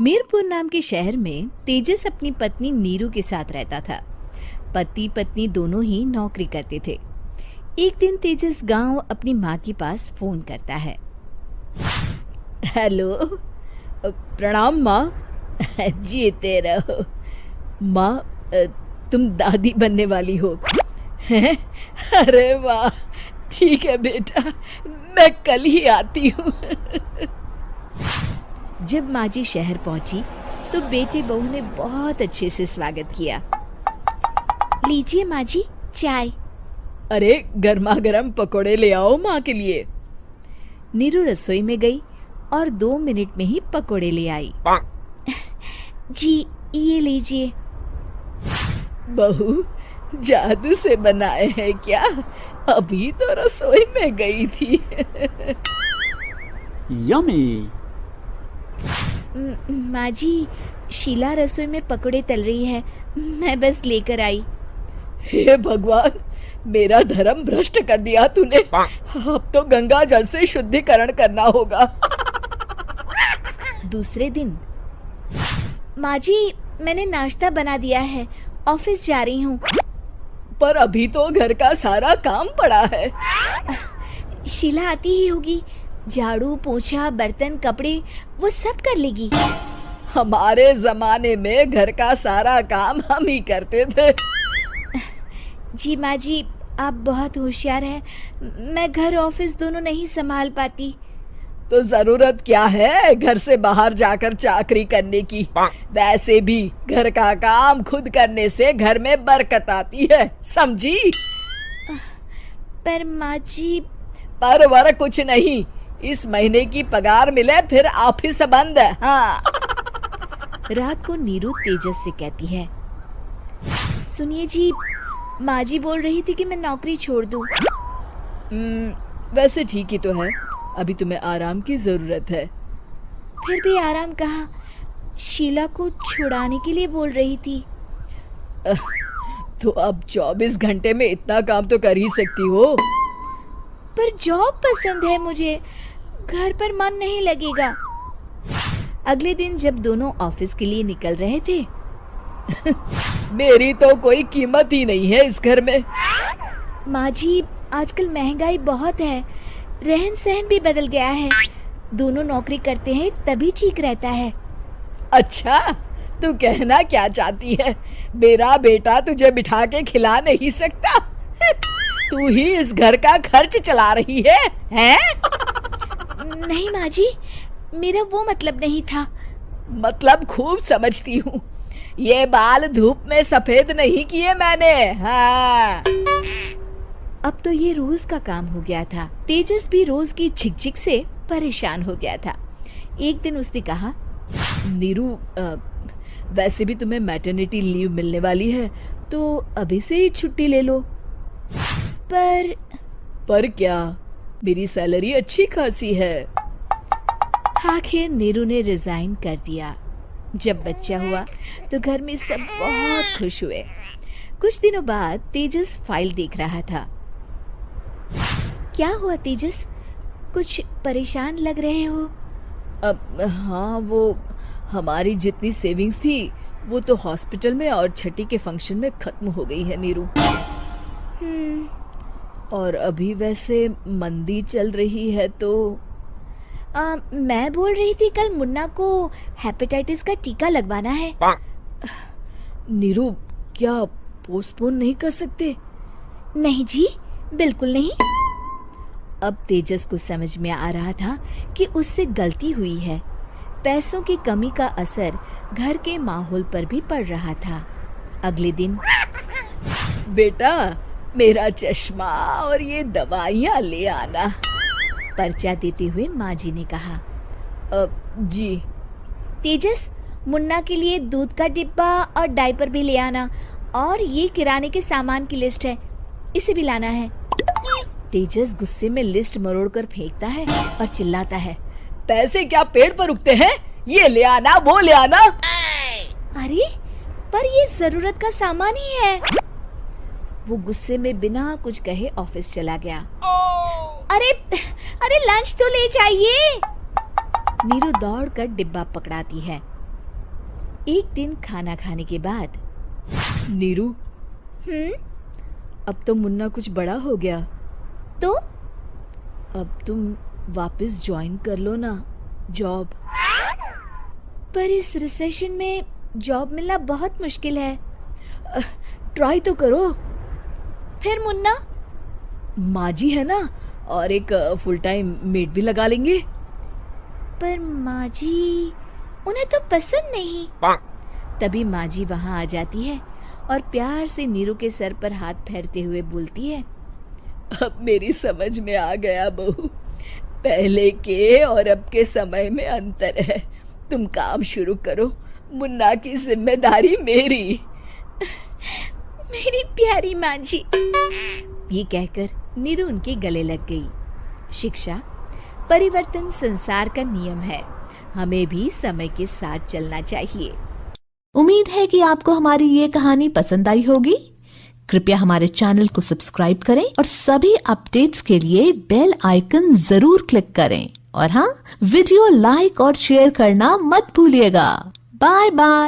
मीरपुर नाम के शहर में तेजस अपनी पत्नी नीरू के साथ रहता था। पति पत्नी दोनों ही नौकरी करते थे। एक दिन तेजस गांव अपनी माँ के पास फोन करता है। हेलो, प्रणाम माँ। जीते रहो माँ, तुम दादी बनने वाली हो हैं? अरे वाह, ठीक है बेटा, मैं कल ही आती हूँ। जब माँ जी शहर पहुंची तो बेटे बहू ने बहुत अच्छे से स्वागत किया। लीजिए माँ जी, चाय। अरे गर्मा गर्म पकोड़े ले आओ माँ के लिए। नीरू रसोई में गई और 2 मिनट में ही पकोड़े ले आई। जी ये लीजिए। बहू जादू से बनाए हैं क्या? अभी तो रसोई में गई थी। यम्मी। माँ जी, शीला रसोई में पकोड़े तल रही है, मैं बस लेकर आई। हे भगवान, मेरा धर्म भ्रष्ट कर दिया तूने। अब तो गंगा जल से शुद्धिकरण करना होगा। दूसरे दिन, माँ जी मैंने नाश्ता बना दिया है, ऑफिस जा रही हूँ। पर अभी तो घर का सारा काम पड़ा है। शीला आती ही होगी, झाड़ू पोछा बर्तन कपड़े वो सब कर लेगी। हमारे जमाने में घर का सारा काम हम ही करते थे। जी माँ जी, आप बहुत होशियार हैं, मैं घर ऑफिस दोनों नहीं संभाल पाती। तो जरूरत क्या है घर से बाहर जाकर चाकरी करने की? वैसे भी घर का काम खुद करने से घर में बरकत आती है, समझी? पर माँ जी। पर वर कुछ नहीं, इस महीने की पगार मिले फिर ऑफिस बंद है। हाँ। रात को नीरू तेजस से कहती है, सुनिए जी, माँ जी बोल रही थी कि मैं नौकरी छोड़ दूं। वैसे ठीक ही तो है, अभी तुम्हें आराम की जरूरत है। फिर भी आराम कहाँ, शीला को छुड़ाने के लिए बोल रही थी। तो अब 24 घंटे में इतना काम तो कर ही सकती हो। पर जॉब पसंद है मुझे, घर पर मन नहीं लगेगा। अगले दिन जब दोनों ऑफिस के लिए निकल रहे थे, मेरी तो कोई कीमत ही नहीं है इस घर में। माँ जी, आजकल महंगाई बहुत है, रहन सहन भी बदल गया है, दोनों नौकरी करते हैं तभी ठीक रहता है। अच्छा, तू कहना क्या चाहती है? मेरा बेटा तुझे बिठा के खिला नहीं सकता? तू ही इस घर का खर्च चला रही है, हैं? नहीं माँ जी, मेरा वो मतलब नहीं था। मतलब खूब समझती हूँ, ये बाल धूप में सफेद नहीं किए मैंने। हाँ। अब तो ये रोज का काम हो गया था। तेजस भी रोज की झिकझिक से परेशान हो गया था। एक दिन उसने कहा, नीरू, वैसे भी तुम्हें मैटरनिटी लीव मिलने वाली है, तो अभी से ही छुट्टी ले लो। पर क्या, मेरी सैलरी अच्छी खासी है। आखिर नीरू ने रिजाइन कर दिया। जब बच्चा हुआ तो घर में सब बहुत खुश हुए। कुछ दिनों बाद तेजस फाइल देख रहा था। क्या हुआ तेजस, कुछ परेशान लग रहे हो? हाँ, वो हमारी जितनी सेविंग्स थी वो तो हॉस्पिटल में और छठी के फंक्शन में खत्म हो गई है नीरू। और अभी वैसे मंदी चल रही है तो मैं बोल रही थी कल मुन्ना को हेपेटाइटिस का टीका लगवाना है। नीरू, क्या पोस्टपोन नहीं कर सकते? नहीं जी, बिल्कुल नहीं। अब तेजस को समझ में आ रहा था कि उससे गलती हुई है। पैसों की कमी का असर घर के माहौल पर भी पड़ रहा था। अगले दिन, बेटा मेरा चश्मा और ये दवाइयाँ ले आना, पर्चा देते हुए माँ जी ने कहा। जी। तेजस, मुन्ना के लिए दूध का डिब्बा और डायपर भी ले आना, और ये किराने के सामान की लिस्ट है, इसे भी लाना है। तेजस गुस्से में लिस्ट मरोड़कर फेंकता है और चिल्लाता है, पैसे क्या पेड़ पर उगते हैं? ये ले आना, वो ले आना। अरे पर ये जरूरत का सामान ही है। वो गुस्से में बिना कुछ कहे ऑफिस चला गया। अरे लंच तो ले जाइए। नीरू दौड़कर डिब्बा पकड़ाती है एक दिन खाना खाने के बाद, नीरू, अब तो मुन्ना कुछ बड़ा हो गया, तो अब तुम वापस ज्वाइन कर लो ना जॉब। पर इस रिसेशन में जॉब मिलना बहुत मुश्किल है। ट्राई तो करो। फिर मुन्ना, माँ जी है ना, और एक फुल टाइम मेड भी लगा लेंगे। पर माँ जी, उन्हें तो पसंद नहीं। तभी माँ जी वहाँ आ जाती है और प्यार से नीरू के सर पर हाथ फेरते हुए बोलती है, अब मेरी समझ में आ गया बहू, पहले के और अब के समय में अंतर है। तुम काम शुरू करो, मुन्ना की जिम्मेदारी मेरी। मेरी प्यारी माँ जी, ये कहकर नीरू उनके गले लग गई। शिक्षा, परिवर्तन संसार का नियम है, हमें भी समय के साथ चलना चाहिए। उम्मीद है कि आपको हमारी ये कहानी पसंद आई होगी। कृपया हमारे चैनल को सब्सक्राइब करें और सभी अपडेट्स के लिए बेल आइकन जरूर क्लिक करें। और हाँ, वीडियो लाइक और शेयर करना मत भूलिएगा। Bye bye.